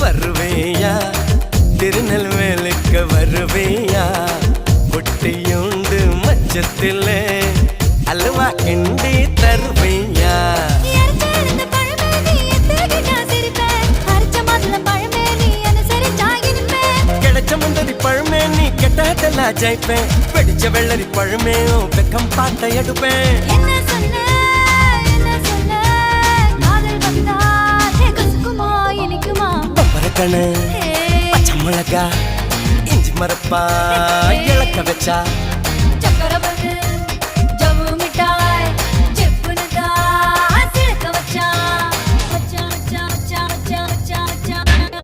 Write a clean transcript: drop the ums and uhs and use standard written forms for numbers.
வருவேயா திருநெல்வேலுக்கு வருவேயா பொட்டியுண்டு மச்சத்திலே அல்வா கிண்டி தருவேயா கிடைச்ச முந்தரி பழமே நீ கெட்டதெல்லாம் ஜெயிப்பேன் வெடிச்ச வெள்ளரி பழமே வெக்கம் பார்த்த எடுப்பேன் பச்சை மிளகா இஞ்சி மரப்பா இழக்க வச்சா